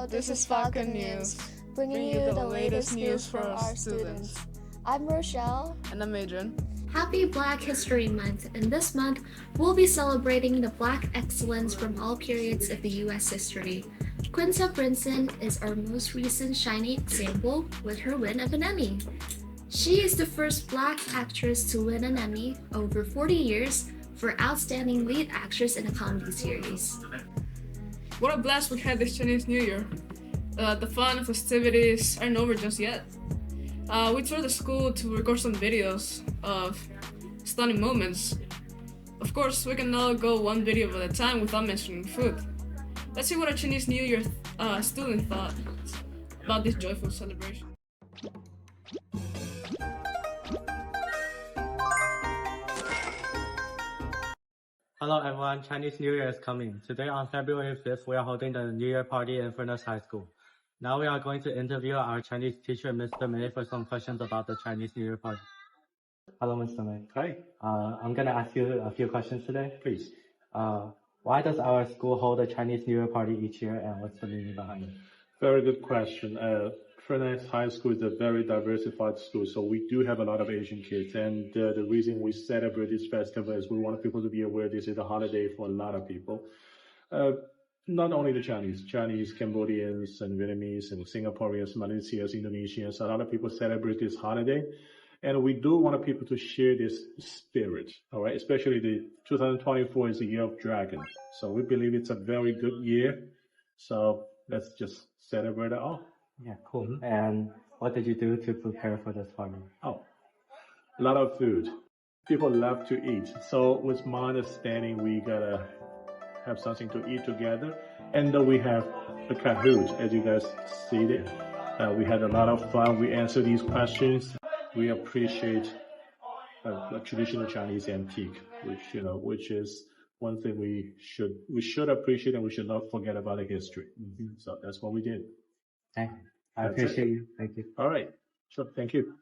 this is Falcon News, bringing you the latest news from our students. I'm Rochelle. And I'm Adrian. Happy Black History Month, and this month we'll be celebrating the Black excellence from all periods of the U.S. history. Quinta Brunson is our most recent shining example with her win of an Emmy. She is the first Black actress to win an Emmy over 40 years for Outstanding Lead Actress in a Comedy Series. What a blast we had this Chinese New Year. The fun and festivities aren't over just yet. We toured the school to record some videos of stunning moments. Of course, we cannot go one video at a time without mentioning food. Let's see what a Chinese New Year student thought about this joyful celebration. Hello everyone, Chinese New Year is coming. Today on February 5th, we are holding the New Year party in Furnace High School. Now we are going to interview our Chinese teacher, Mr. May, for some questions about the Chinese New Year party. Hello, Mr. May. Hi. I'm going to ask you a few questions today. Please. Why does our school hold a Chinese New Year party each year, and what's the meaning behind it? Very good question. Furnace High School is a very diversified school, so we do have a lot of Asian kids. And the reason we celebrate this festival is we want people to be aware this is a holiday for a lot of people. Not only the Chinese, Cambodians, and Vietnamese, and Singaporeans, Malaysians, Indonesians. A lot of people celebrate this holiday. And we do want people to share this spirit, all right? Especially the 2024 is the year of dragon. So we believe it's a very good year. So let's just celebrate it all. Yeah, cool. And what did you do to prepare for this party? Oh, a lot of food. People love to eat. So with my understanding, we gotta have something to eat together. And then we have the Kahoot, as you guys see it. We had a lot of fun. We answered these questions. We appreciate a traditional Chinese antique, which is one thing we should appreciate, and we should not forget about the history. Mm-hmm. So that's what we did. Thank you. I appreciate you. Thank you. All right. Sure. Thank you.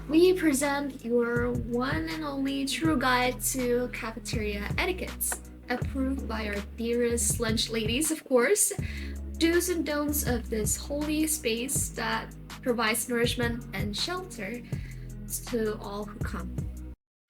We present your one and only true guide to cafeteria etiquettes, approved by our dearest lunch ladies, of course. Do's and don'ts of this holy space that provides nourishment and shelter to all who come.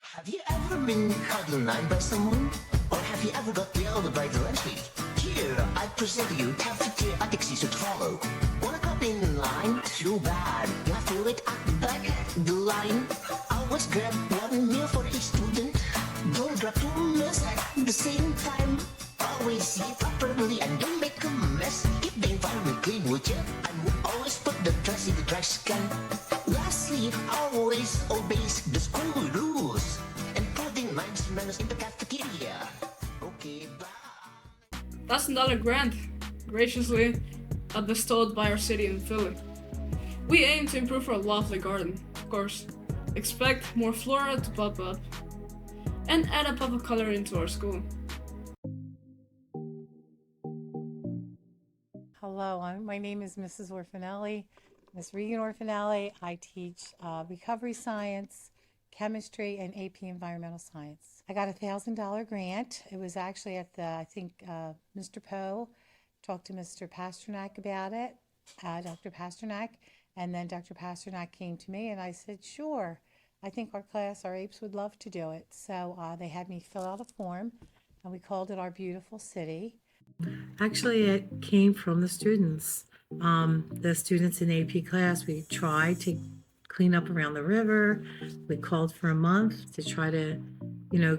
Have you ever been held in line by someone? Or have you ever got yelled by the lunch lady? Here, I present you cafeteria ethics you should follow. Wanna cut in line? Too bad. You have to wait at the back the line. Always grab one meal for each student. Don't drop 2 meals at the same time. Always eat properly and don't make a mess. Keep the environment clean, would you? And always put the trash in the trash can. Lastly, always obey the school rules. And putting manners in the cafeteria. Okay, bye. That's another grant, graciously bestowed by our city in Philly. We aim to improve our lovely garden, of course. Expect more flora to pop up, and add a pop of color into our school. Hello, my name is Mrs. Orfanelli, Miss Regan Orfanelli. I teach recovery science, chemistry, and AP environmental science. I got a $1,000 grant. It was actually at Mr. Poe talked to Mr. Pasternak about it, Dr. Pasternak, and then Dr. Pasternak came to me and I said, sure, I think our apes would love to do it. So they had me fill out a form and we called it Our Beautiful City. Actually, it came from the students. The students in AP class, we tried to clean up around the river. We called for a month to try to,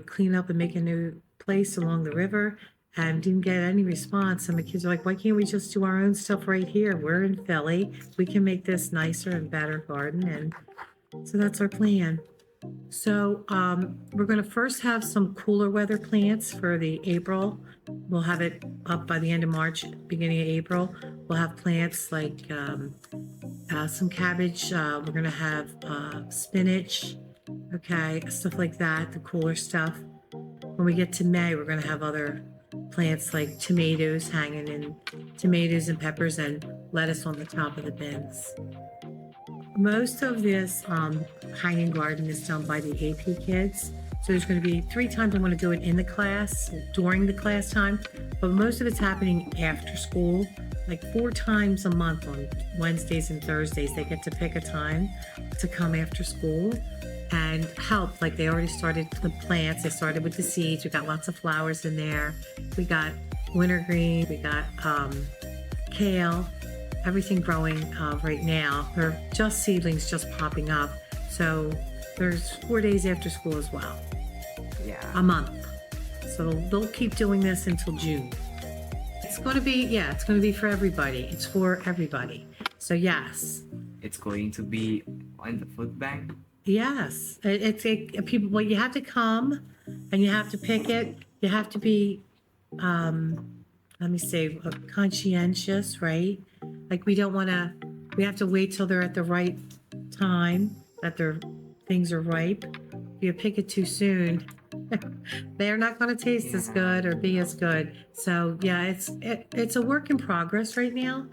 clean up and make a new place along the river and didn't get any response. And the kids are like, why can't we just do our own stuff right here? We're in Philly. We can make this nicer and better garden. And so that's our plan. So we're going to first have some cooler weather plants for the April. We'll have it up by the end of March, beginning of April. We'll have plants like some cabbage. We're going to have spinach, okay, stuff like that, the cooler stuff. When we get to May, we're going to have other plants like tomatoes hanging in, tomatoes and peppers and lettuce on the top of the bins. Most of this hanging garden is done by the AP kids. So there's going to be 3 times I'm going to do it in the class, during the class time, but most of it's happening after school, like 4 times a month on Wednesdays and Thursdays. They get to pick a time to come after school and help. Like they already started the plants. They started with the seeds. We got lots of flowers in there. We got wintergreen. We got kale. Everything growing right now. They're just seedlings just popping up. So there's 4 days after school as well. Yeah. A month. So they'll keep doing this until June. It's going to be for everybody. It's for everybody. So yes. It's going to be on the food bank? Yes. People, well, you have to come and you have to pick it. You have to be, conscientious, right? Like we have to wait till they're at the right time, that their things are ripe. If you pick it too soon, they're not going to taste as good or be as good. So yeah, it's a work in progress right now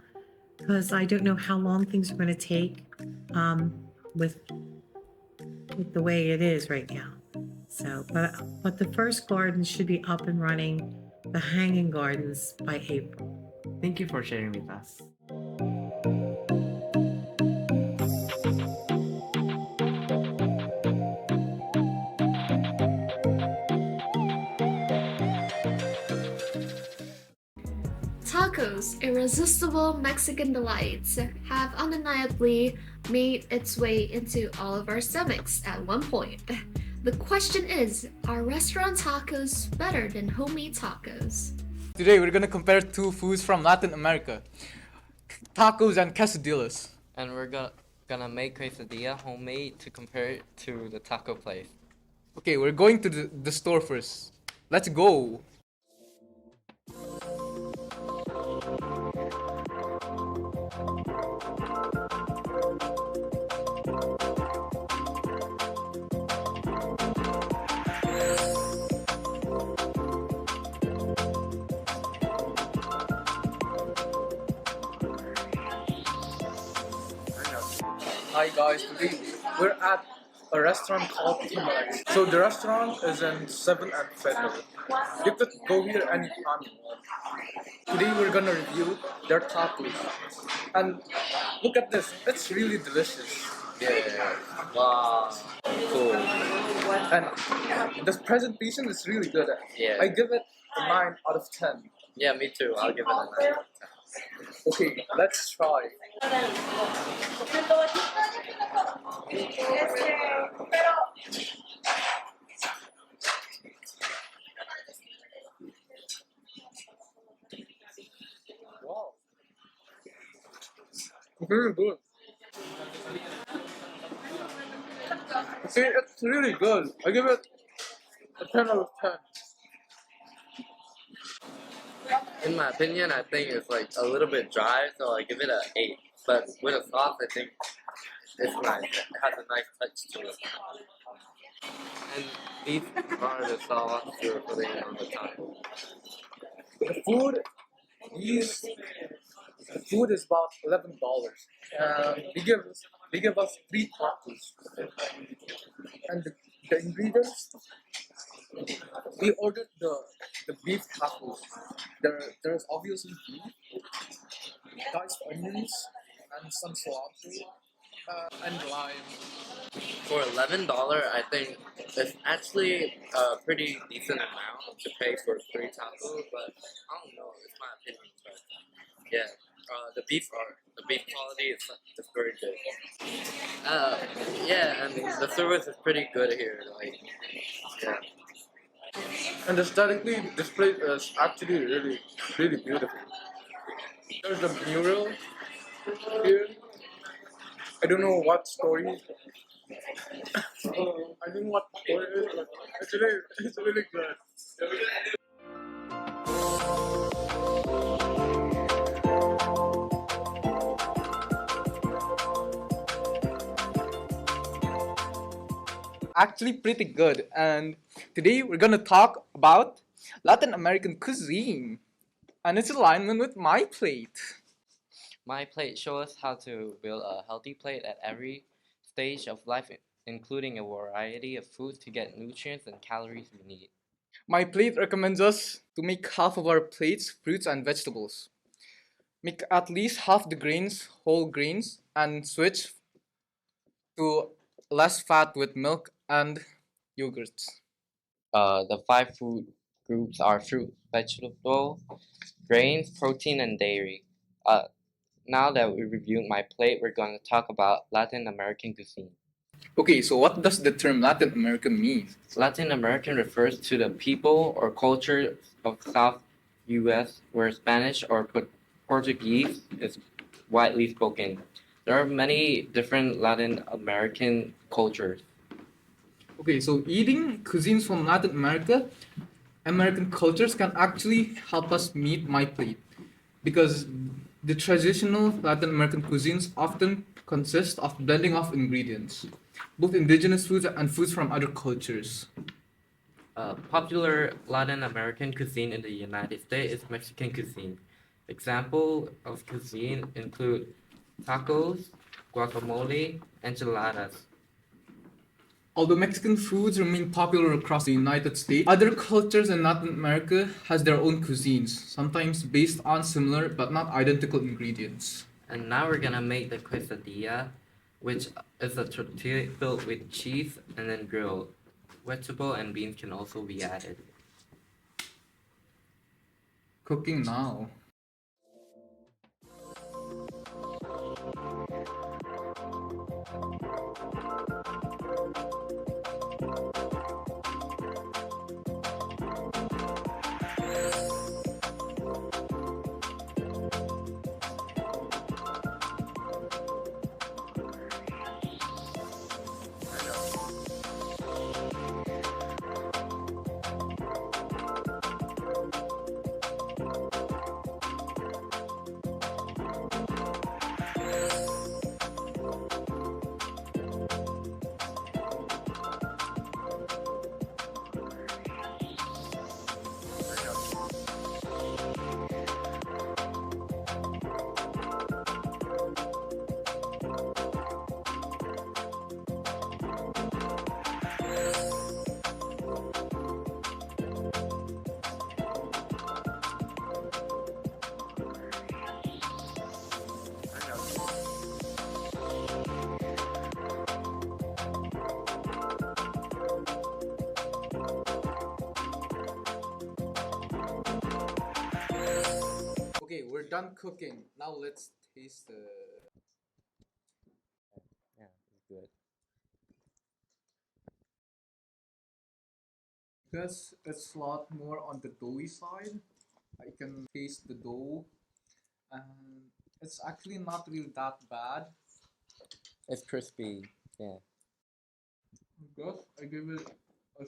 because I don't know how long things are going to take with the way it is right now. So, but the first garden should be up and running, the hanging gardens, by April. Thank you for sharing with us. Tacos, irresistible Mexican delights, have undeniably made its way into all of our stomachs at one point. The question is, are restaurant tacos better than homemade tacos? Today we're gonna compare 2 foods from Latin America, tacos and quesadillas. And we're gonna make quesadilla homemade to compare it to the taco place. Okay, we're going to the store first. Let's go! Hi guys, today we're at a restaurant called Timax. So the restaurant is in 7th and Federal. You could go here anytime you want. Today we're gonna review their tacos. And look at this, it's really delicious. Yeah. Wow. Cool. And this presentation is really good. Yeah. I give it a 9 out of 10. Yeah, me too. I'll give it a 9. Okay, let's try. Wow. Very good. See, it's really good. I give it a 10 out of 10. In my opinion, I think it's like a little bit dry, so I give it an 8. But with a sauce, I think it's nice. It has a nice touch to it. And these are the sauce you're putting on the top. The food is about $11. We They gave us 3 tacos. And the ingredients, we ordered the beef tacos. There's obviously beef, diced onions, and some cilantro, and lime. For $11, I think it's actually a pretty decent amount to pay for 3 tacos, but I don't know, it's my opinion. But yeah, the beef quality is very good. Uh, yeah, and the service is pretty good here. Like, yeah. And aesthetically, this place is actually really, really beautiful. There's a mural here. I don't know what story. I don't know what story it is, but it's really good. Actually pretty good, and today we're gonna talk about Latin American cuisine and its alignment with my plate. My plate shows us how to build a healthy plate at every stage of life, including a variety of foods to get nutrients and calories we need. My plate recommends us to make half of our plates fruits and vegetables. Make at least half the grains whole grains, and switch to less fat with milk and yogurts. The 5 food groups are fruit, vegetable, grains, protein, and dairy. Now that we reviewed my plate, we're going to talk about Latin American cuisine. Okay, so what does the term Latin American mean? Latin American refers to the people or culture of South U.S. where Spanish or Portuguese is widely spoken. There are many different Latin American cultures. Okay, so eating cuisines from Latin American cultures can actually help us meet my plate, because the traditional Latin American cuisines often consist of blending of ingredients, both indigenous foods and foods from other cultures. Popular Latin American cuisine in the United States is Mexican cuisine. Example of cuisine include tacos, guacamole, enchiladas. Although Mexican foods remain popular across the United States, other cultures in Latin America has their own cuisines, sometimes based on similar but not identical ingredients. And now we're gonna make the quesadilla, which is a tortilla filled with cheese and then grilled. Vegetable and beans can also be added. Cooking now. Okay, we're done cooking. Now let's taste the... Yeah, it's good. Because it's a lot more on the doughy side. I can taste the dough, and it's actually not really that bad. It's crispy, yeah. Because I give it a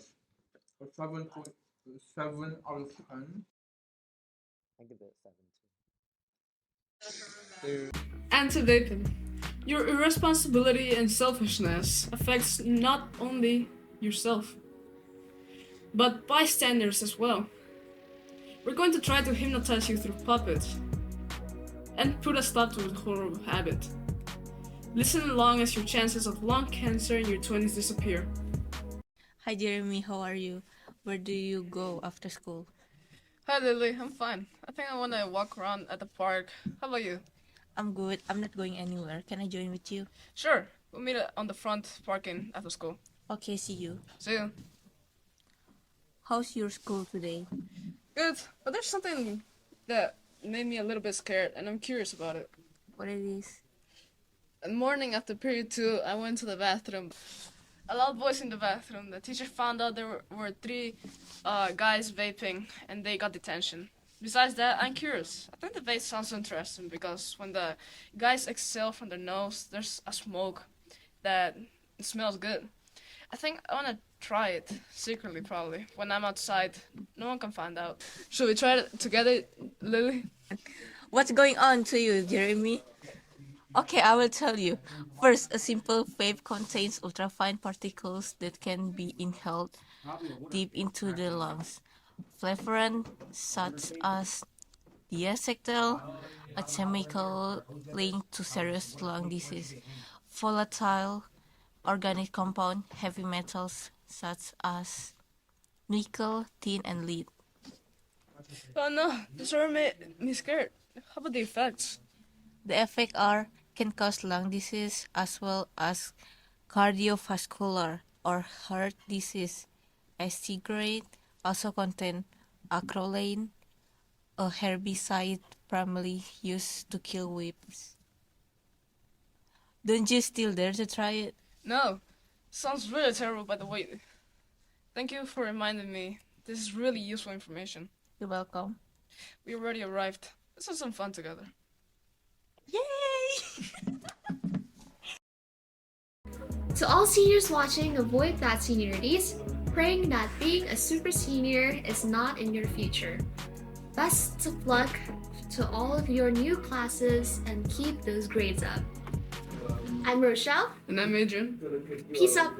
7.7 out of 10. I give it 7 too. Anti-vaping. Your irresponsibility and selfishness affects not only yourself, but bystanders as well. We're going to try to hypnotize you through puppets and put a stop to the horrible habit. Listen along as your chances of lung cancer in your 20s disappear. Hi Jeremy, how are you? Where do you go after school? Hi Lily, I'm fine. I think I want to walk around at the park. How about you? I'm good. I'm not going anywhere. Can I join with you? Sure, we'll meet on the front parking after school. Okay, see you. See you. How's your school today? Good, but there's something that made me a little bit scared, and I'm curious about it. What it is? In the morning after period 2, I went to the bathroom. A loud voice in the bathroom. The teacher found out there were 3 guys vaping, and they got detention. Besides that, I'm curious. I think the vape sounds interesting because when the guys exhale from their nose, there's a smoke that smells good. I think I want to try it, secretly probably. When I'm outside, no one can find out. Should we try it together, Lily? What's going on to you, Jeremy? Okay, I will tell you. First, a simple vape contains ultrafine particles that can be inhaled deep into the lungs. Flavorant such as diacetyl, a chemical linked to serious lung disease. Volatile organic compound, heavy metals such as nickel, tin, and lead. Oh no, the story made me scared. How about the effects? The effects can cause lung disease as well as cardiovascular or heart disease. E-cigarette also contain acrolein, a herbicide primarily used to kill weeds. Don't you still dare to try it? No, sounds really terrible by the way. Thank you for reminding me. This is really useful information. You're welcome. We already arrived. Let's have some fun together. Yay! To all seniors watching, avoid bad seniorities, praying that being a super senior is not in your future. Best of luck to all of your new classes and keep those grades up. I'm Rochelle. And I'm Adrian. Peace out.